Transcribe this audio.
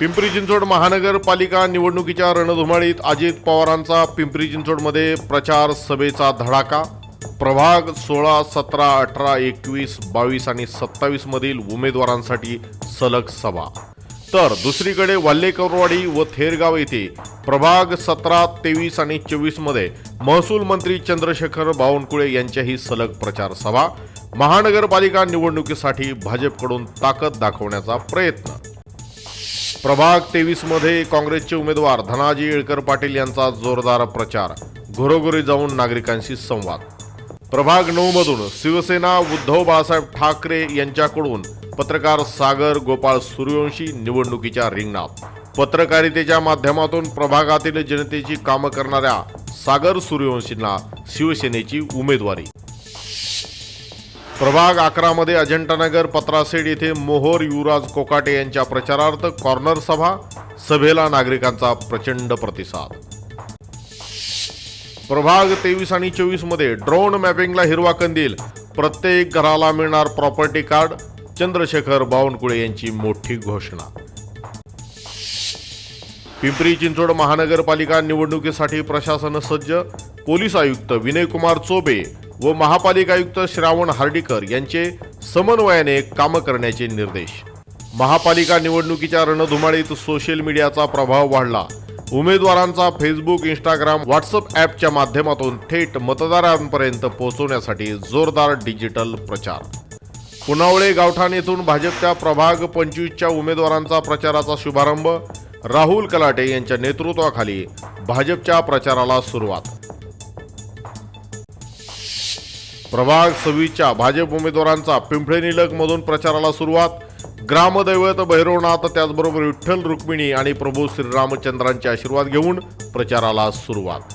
पिंपरी चिंचवड महानगरपालिका निवडणुकीच्या रणधुमाळीत अजित पवारांचा पिंपरी चिंचवडमध्ये प्रचार सभेचा धडाका। प्रभाग 16, 17, 18, 21, 22 आणि 27 मधील उमेदवारांसाठी सलग सभा। तर दुसरीकडे वाल्हेकरवाडी व थेरगाव येथे प्रभाग 17, 23 आणि 24 मध्ये महसूल मंत्री चंद्रशेखर बावनकुळे यांच्याही सलग प्रचार सभा। महानगरपालिका निवडणुकीसाठी भाजपकडून ताकद दाखवण्याचा प्रयत्न। प्रभाग 23 मध्ये काँग्रेसचे उमेदवार धनाजी येळकर पाटील यांचा जोरदार प्रचार, घरोघरी जाऊन नागरिकांशी संवाद। प्रभाग 9 मधून शिवसेना उद्धव बाळासाहेब ठाकरे यांच्याकडून पत्रकार सागर गोपाळ सूर्यवंशी निवडणुकीच्या रिंगणात। पत्रकारितेच्या माध्यमातून प्रभागातील जनतेची कामं करणाऱ्या सागर सूर्यवंशींना शिवसेनेची उमेदवारी। प्रभाग 11 मध्ये अजंठानगर पत्रासेड येथे मोहोर युवराज कोकाटे यांच्या प्रचारार्थ कॉर्नर सभा। सभेला नागरिकांचा प्रचंड प्रतिसाद। प्रभाग 23 आणि 24 मध्ये ड्रोन मॅपिंगला हिरवा कंदील, प्रत्येक घराला मिळणार प्रॉपर्टी कार्ड। चंद्रशेखर बावनकुळे यांची मोठी घोषणा। पिंपरी चिंचवड महानगरपालिका निवडणुकीसाठी प्रशासन सज्ज। पोलीस आयुक्त विनयकुमार चोबे व महापालिका आयुक्त श्रावण हार्डीकर यांचे समन्वयाने काम करण्याचे निर्देश। महापालिका निवडणुकीच्या रणधुमाळीत सोशल मीडियाचा प्रभाव वाढला। उमेदवारांचा फेसबुक, इंस्टाग्राम, व्हॉट्सअप ॲपच्या माध्यमातून थेट मतदारांपर्यंत पोहोचवण्यासाठी जोरदार डिजिटल प्रचार। पुनावळे गावठाण येथून भाजपच्या प्रभाग 25च्या उमेदवारांचा प्रचाराचा शुभारंभ। राहुल कलाटे यांच्या नेतृत्वाखाली भाजपच्या प्रचाराला सुरुवात। प्रभाग 26च्या भाजप उमेदवारांचा पिंपळे निलख मधून प्रचाराला सुरुवात। ग्रामदैवत भैरवनाथ, त्याचबरोबर विठ्ठल रुक्मिणी आणि प्रभू श्रीरामचंद्रांचे आशीर्वाद घेऊन प्रचाराला सुरुवात।